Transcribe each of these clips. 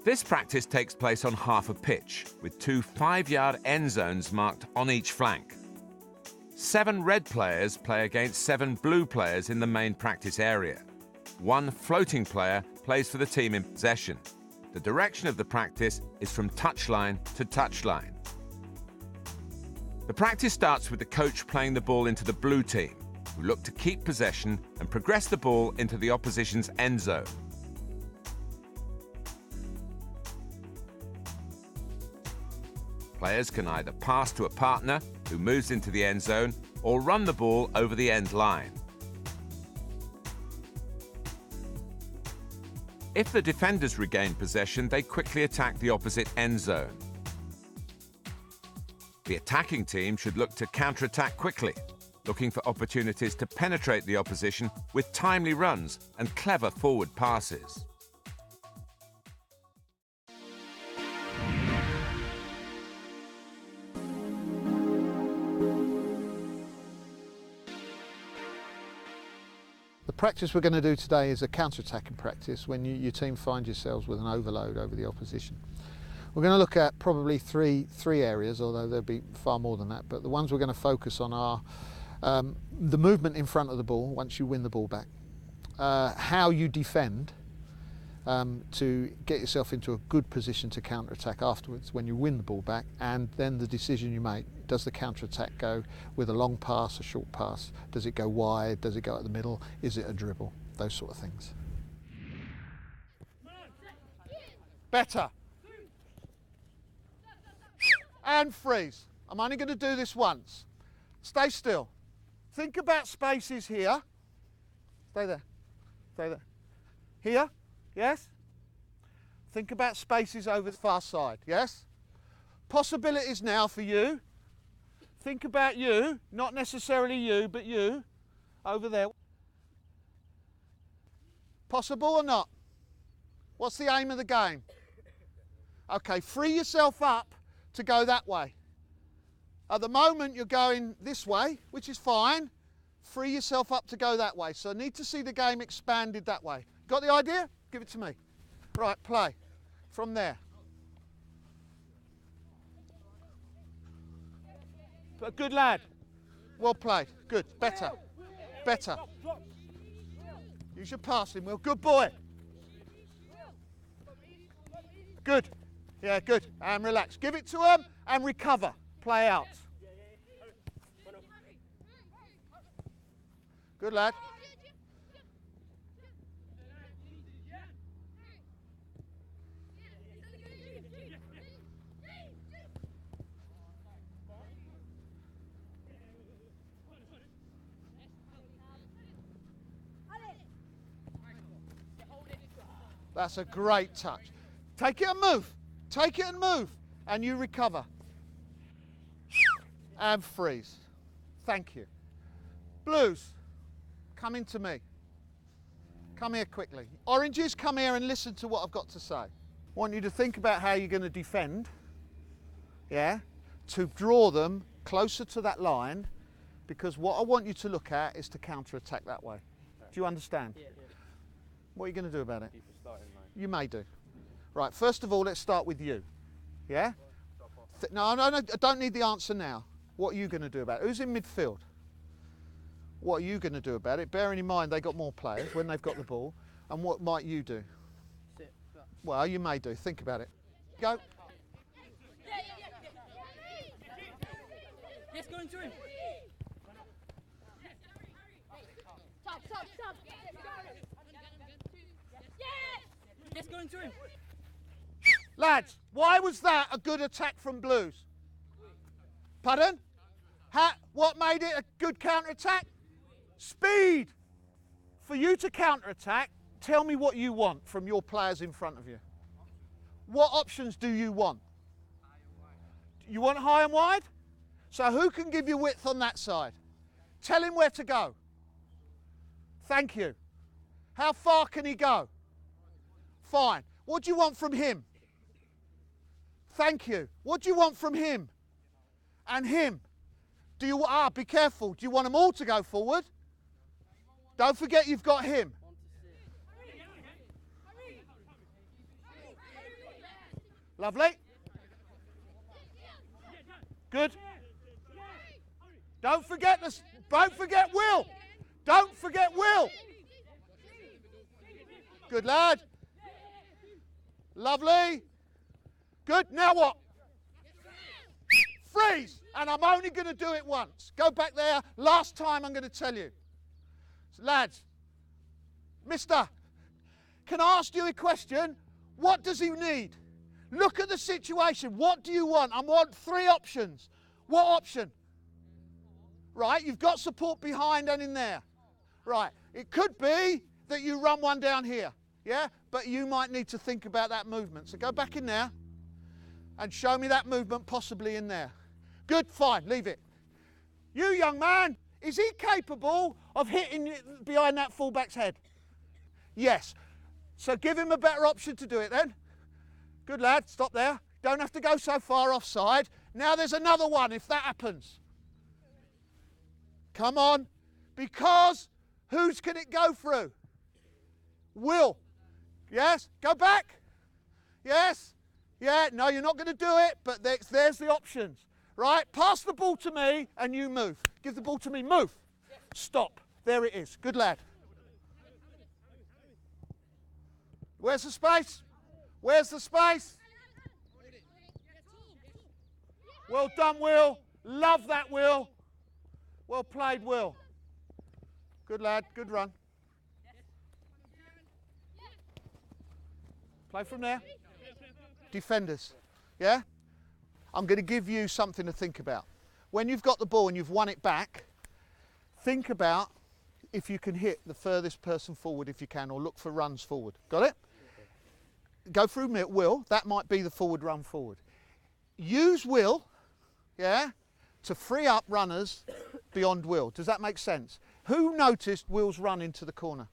This practice takes place on half a pitch, with 2 5-yard end zones marked on each flank. 7 red players play against 7 blue players in the main practice area. 1 floating player plays for the team in possession. The direction of the practice is from touchline to touchline. The practice starts with the coach playing the ball into the blue team, who look to keep possession and progress the ball into the opposition's end zone. Players can either pass to a partner who moves into the end zone or run the ball over the end line. If the defenders regain possession, they quickly attack the opposite end zone. The attacking team should look to counter-attack quickly, looking for opportunities to penetrate the opposition with timely runs and clever forward passes. The practice we're going to do today is a counter-attacking practice when your team find yourselves with an overload over the opposition. We're going to look at probably three areas, although there'll be far more than that, but the ones we're going to focus on are the movement in front of the ball once you win the ball back, how you defend to get yourself into a good position to counter-attack afterwards when you win the ball back, and then the decision you make. Does the counter-attack go with a long pass, a short pass? Does it go wide? Does it go at the middle? Is it a dribble? Those sort of things. Better. And freeze. I'm only going to do this once. Stay still. Think about spaces here. Stay there. Stay there. Here. Yes? Think about spaces over the far side. Yes? Possibilities now for you. Think about you, not necessarily you, but you, over there. Possible or not? What's the aim of the game? Okay, free yourself up to go that way. At the moment you're going this way, which is fine. Free yourself up to go that way. So I need to see the game expanded that way. Got the idea? Give it to me. Right, play. From there. But good lad. Well played. Good. Better. Better. Use your passing wheel. Good boy. Good. Yeah, good. And relax. Give it to him and recover. Play out. Good lad. That's a great touch. Take it and move. Take it and move. And you recover. And freeze. Thank you. Blues, come into me. Come here quickly. Oranges, come here and listen to what I've got to say. I want you to think about how you're going to defend. Yeah? To draw them closer to that line, because what I want you to look at is to counter-attack that way. Do you understand? Yeah. What are you going to do about it? You may do. Right, first of all, let's start with you. Yeah? No, I don't need the answer now. What are you going to do about it? Who's in midfield? What are you going to do about it? Bearing in mind they've got more players when they've got the ball. And what might you do? Well, you may do. Think about it. Go. Yes, go into him. Stop. Yes, go into him. Lads, why was that a good attack from Blues? Pardon? What made it a good counter-attack? Speed. For you to counter-attack, tell me what you want from your players in front of you. What options do you want? You want high and wide? So who can give you width on that side? Tell him where to go. Thank you. How far can he go? Fine. What do you want from him? Thank you. What do you want from him? And him? Do you, be careful. Do you want them all to go forward? Don't forget you've got him. Lovely. Good. Don't forget Will. Don't forget Will. Good lad. Lovely. Good. Now what? Freeze. And I'm only going to do it once. Go back there. Last time I'm going to tell you. So, lads, mister, can I ask you a question? What does he need? Look at the situation. What do you want? I want 3 options. What option? Right, you've got support behind and in there. Right, it could be that you run one down here, yeah? But you might need to think about that movement. So go back in there and show me that movement possibly in there. Good, fine, leave it. You, young man, is he capable of hitting behind that fullback's head? Yes. So give him a better option to do it then. Good lad, stop there. Don't have to go so far offside. Now there's another one if that happens. Come on. Because whose can it go through? Will. Yes? Go back. Yes? Yeah, no, you're not going to do it, but there's the options. Right? Pass the ball to me and you move. Give the ball to me. Move. Stop. There it is. Good lad. Where's the space? Where's the space? Well done, Will. Love that, Will. Well played, Will. Good lad. Good run. Play from there. Defenders. Yeah? I'm going to give you something to think about. When you've got the ball and you've won it back, think about if you can hit the furthest person forward if you can, or look for runs forward. Got it? Go through Will. That might be the forward run forward. Use Will, yeah, to free up runners beyond Will. Does that make sense? Who noticed Will's run into the corner?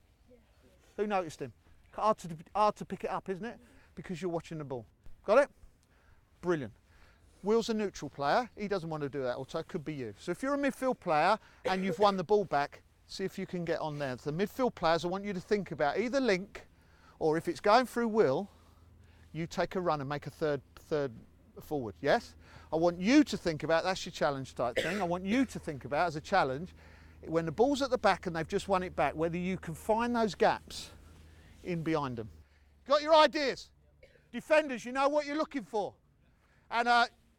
Who noticed him? Hard to pick it up, isn't it? Because you're watching the ball. Got it? Brilliant. Will's a neutral player. He doesn't want to do that, also it could be you. So if you're a midfield player and you've won the ball back, see if you can get on there. The midfield players, I want you to think about either link, or if it's going through Will, you take a run and make a third forward, yes? I want you to think about, that's your challenge type thing, I want you to think about as a challenge, when the ball's at the back and they've just won it back, whether you can find those gaps in behind them. Got your ideas? Defenders, you know what you're looking for. And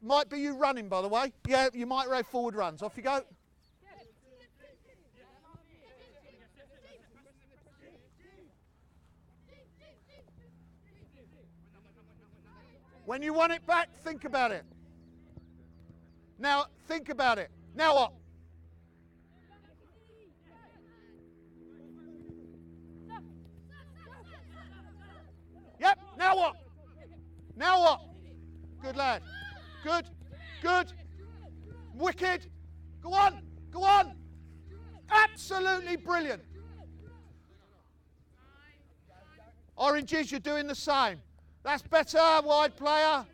might be you running, by the way. Yeah, you might ride forward runs. Off you go. When you want it back, think about it. Now, think about it. Now what? Yep, now what? Now what? Good lad. Good, good. Wicked. Go on, go on. Absolutely brilliant. Oranges, you're doing the same. That's better, wide player.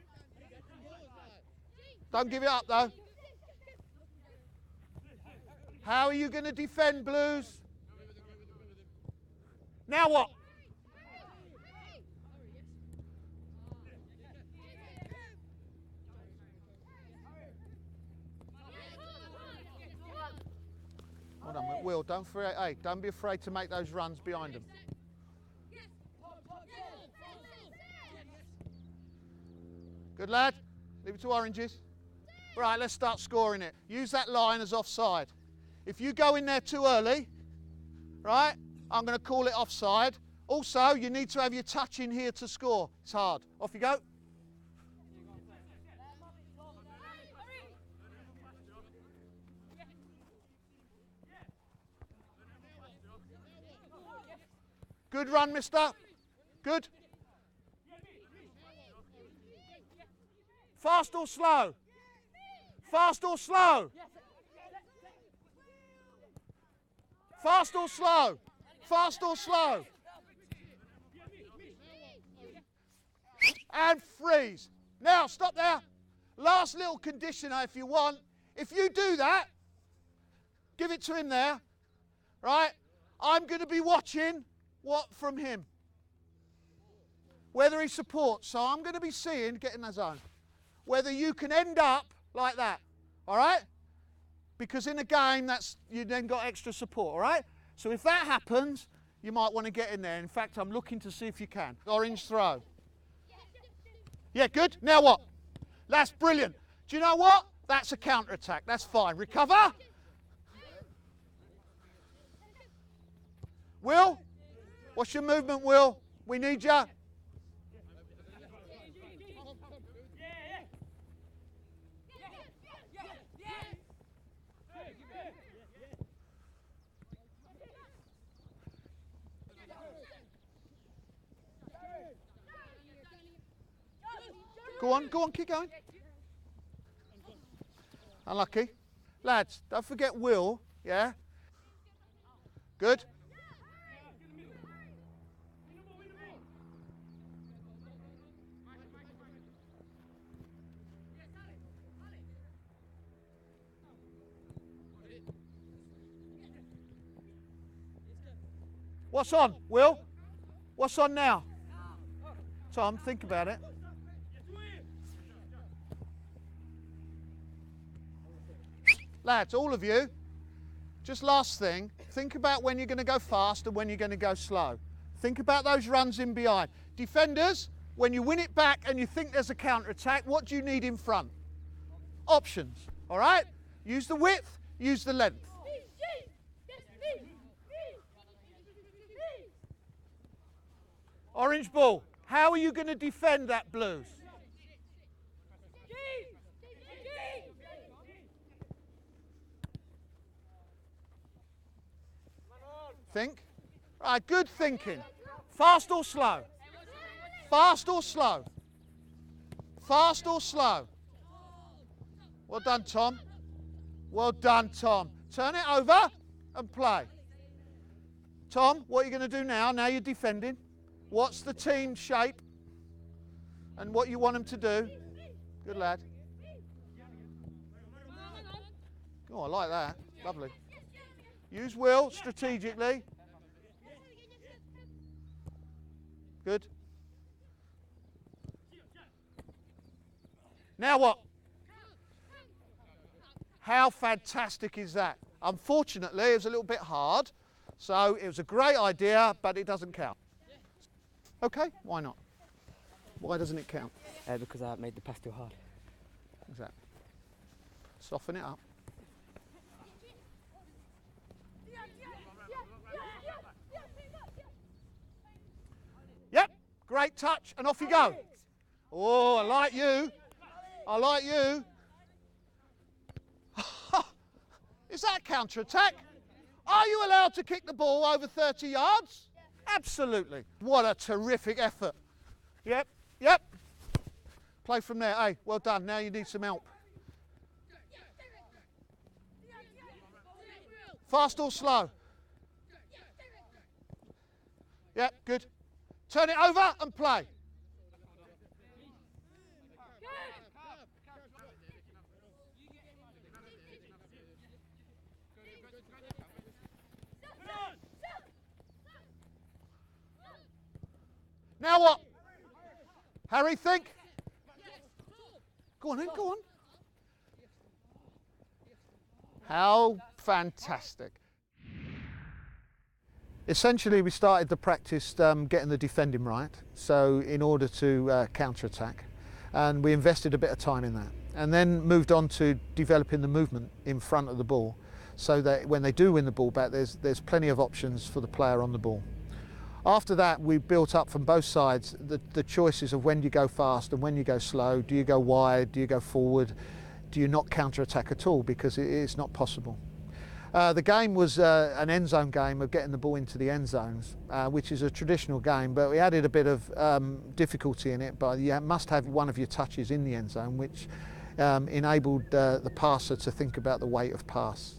Don't give it up though. How are you going to defend, Blues? Now what? Well done, Will. Don't be afraid to make those runs behind them. Good lad. Leave it to Oranges. Right, let's start scoring it. Use that line as offside. If you go in there too early, right, I'm going to call it offside. Also, you need to have your touch in here to score. It's hard. Off you go. Good run, mister. Good. Fast or slow? Fast or slow? Fast or slow? Fast or slow? And freeze. Now, stop there. Last little conditioner if you want. If you do that, give it to him there, right? I'm going to be watching what from him. whether he supports. So I'm going to be seeing, get in the zone, whether you can end up like that, all right? Because in a game, you then got extra support, all right? So if that happens, you might want to get in there. In fact, I'm looking to see if you can. Orange throw. Yeah, good. Now what? That's brilliant. Do you know what? That's a counter-attack. That's fine. Recover. Will, what's your movement, Will? We need you. Go on, keep going. Unlucky. Lads, don't forget Will, yeah? Good. What's on, Will? What's on now? Tom, think about it. Lads, all of you, just last thing, think about when you're going to go fast and when you're going to go slow. Think about those runs in behind. Defenders, when you win it back and you think there's a counter-attack, what do you need in front? Options, all right? Use the width, use the length. Orange ball, how are you going to defend that Blues? Think. Right, good thinking. Fast or slow? Fast or slow? Fast or slow? Well done, Tom. Well done, Tom. Turn it over and play. Tom, what are you going to do now? Now you're defending. What's the team shape and what you want them to do? Good lad. Oh, I like that. Lovely. Use Will strategically. Good. Now what? How fantastic is that? Unfortunately, it was a little bit hard. So it was a great idea, but it doesn't count. Okay, why not? Why doesn't it count? Because I made the pass too hard. Exactly. Soften it up. Yep, great touch, and off you go. Oh, I like you. I like you. Is that a counter-attack? Are you allowed to kick the ball over 30 yards? Absolutely. What a terrific effort. Yep, yep. Play from there. Hey, well done. Now you need some help. Fast or slow? Yep, good. Turn it over and play. Now what? Harry, think. Go on then, go on. How fantastic. Essentially, we started the practice getting the defending right, so in order to counter-attack, and we invested a bit of time in that, and then moved on to developing the movement in front of the ball, so that when they do win the ball back, there's plenty of options for the player on the ball. After that, we built up from both sides the choices of when you go fast and when you go slow. Do you go wide? Do you go forward? Do you not counter-attack at all? Because it's not possible. The game was an end zone game of getting the ball into the end zones, which is a traditional game, but we added a bit of difficulty in it. But you must have one of your touches in the end zone, which enabled the passer to think about the weight of pass.